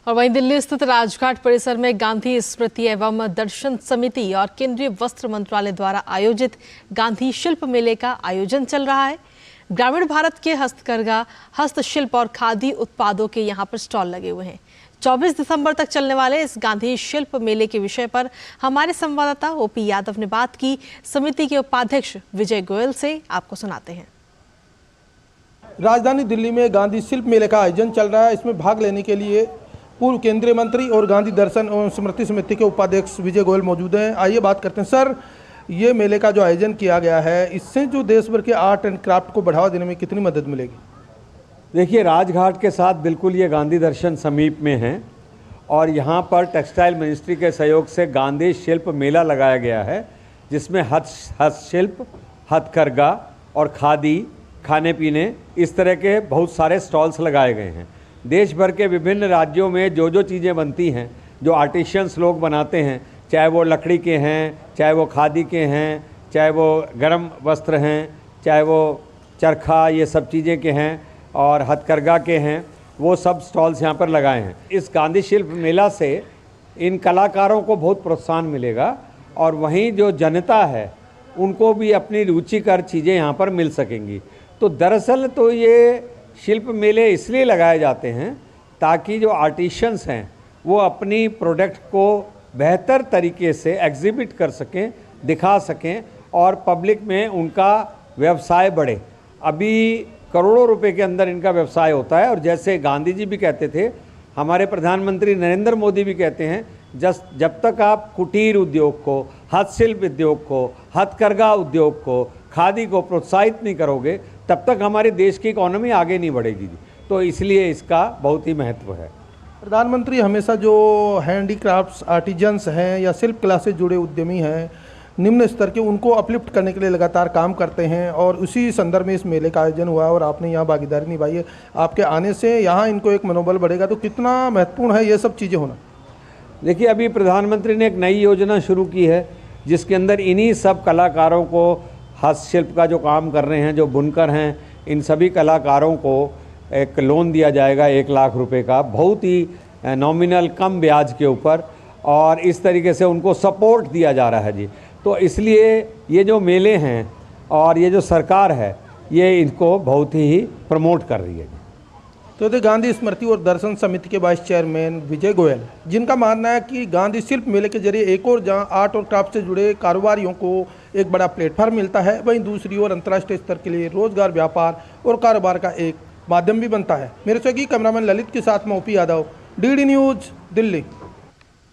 और वहीं दिल्ली स्थित राजघाट परिसर में गांधी स्मृति एवं दर्शन समिति और केंद्रीय वस्त्र मंत्रालय द्वारा आयोजित गांधी शिल्प मेले का आयोजन चल रहा है। ग्रामीण भारत के हस्तकरघा, हस्तशिल्प और खादी उत्पादों के यहां पर स्टॉल लगे हुए हैं। 24 दिसंबर तक चलने वाले इस गांधी शिल्प मेले के विषय पर हमारे संवाददाता ओपी यादव ने बात की। समिति के उपाध्यक्ष विजय गोयल से आपको सुनाते हैं। राजधानी दिल्ली में गांधी शिल्प मेले का आयोजन चल रहा है। इसमें भाग लेने के लिए पूर्व केंद्रीय मंत्री और गांधी दर्शन एवं स्मृति समिति के उपाध्यक्ष विजय गोयल मौजूद हैं। आइए बात करते हैं। सर, ये मेले का जो आयोजन किया गया है, इससे जो देश भर के आर्ट एंड क्राफ्ट को बढ़ावा देने में कितनी मदद मिलेगी? देखिए, राजघाट के साथ बिल्कुल ये गांधी दर्शन समीप में है और यहाँ पर टेक्सटाइल मिनिस्ट्री के सहयोग से गांधी शिल्प मेला लगाया गया है, जिसमें हस्तशिल्प, हथकरघा और खादी, खाने पीने, इस तरह के बहुत सारे स्टॉल्स लगाए गए हैं। देश भर के विभिन्न राज्यों में जो चीज़ें बनती हैं, जो आर्टिशियंस लोग बनाते हैं, चाहे वो लकड़ी के हैं, चाहे वो खादी के हैं, चाहे वो गर्म वस्त्र हैं, चाहे वो चरखा, ये सब चीज़ें के हैं और हथकरघा के हैं, वो सब स्टॉल्स यहाँ पर लगाए हैं। इस गांधी शिल्प मेला से इन कलाकारों को बहुत प्रोत्साहन मिलेगा और वहीं जो जनता है उनको भी अपनी रुचिकर चीज़ें यहाँ पर मिल सकेंगी। तो दरअसल तो ये शिल्प मेले इसलिए लगाए जाते हैं ताकि जो आर्टिशियंस हैं वो अपनी प्रोडक्ट को बेहतर तरीके से एग्जिबिट कर सकें, दिखा सकें और पब्लिक में उनका व्यवसाय बढ़े। अभी करोड़ों रुपए के अंदर इनका व्यवसाय होता है और जैसे गांधी जी भी कहते थे, हमारे प्रधानमंत्री नरेंद्र मोदी भी कहते हैं, जब तक आप कुटीर उद्योग को, हस्तशिल्प उद्योग को, हथकरघा उद्योग को, खादी को प्रोत्साहित नहीं करोगे, तब तक हमारे देश की इकोनॉमी आगे नहीं बढ़ेगी। तो इसलिए इसका बहुत ही महत्व है। प्रधानमंत्री हमेशा जो हैंडीक्राफ्ट्स, आर्टिजन्स हैं या शिल्प कला से जुड़े उद्यमी हैं, निम्न स्तर के, उनको अपलिफ्ट करने के लिए लगातार काम करते हैं और उसी संदर्भ में इस मेले का आयोजन हुआ और आपने यहाँ भागीदारी निभाई है। आपके आने से यहाँ इनको एक मनोबल बढ़ेगा, तो कितना महत्वपूर्ण है ये सब चीज़ें होना? देखिए, अभी प्रधानमंत्री ने एक नई योजना शुरू की है जिसके अंदर इन्हीं सब कलाकारों को, हस्तशिल्प का जो काम कर रहे हैं, जो बुनकर हैं, इन सभी कलाकारों को एक लोन दिया जाएगा 1 लाख रुपए का, बहुत ही नॉमिनल कम ब्याज के ऊपर, और इस तरीके से उनको सपोर्ट दिया जा रहा है जी। तो इसलिए ये जो मेले हैं और ये जो सरकार है, ये इनको बहुत ही प्रमोट कर रही है। तो थे गांधी स्मृति और दर्शन समिति के वाइस चेयरमैन विजय गोयल, जिनका मानना है कि गांधी शिल्प मेले के जरिए एक और जहां आर्ट और क्राफ्ट से जुड़े कारोबारियों को एक बड़ा प्लेटफॉर्म मिलता है, वहीं दूसरी ओर अंतर्राष्ट्रीय स्तर के लिए रोजगार, व्यापार और कारोबार का एक माध्यम भी बनता है। मेरे सहयोगी कैमरामैन ललित के साथ में OP Yadav, DD news, Delhi.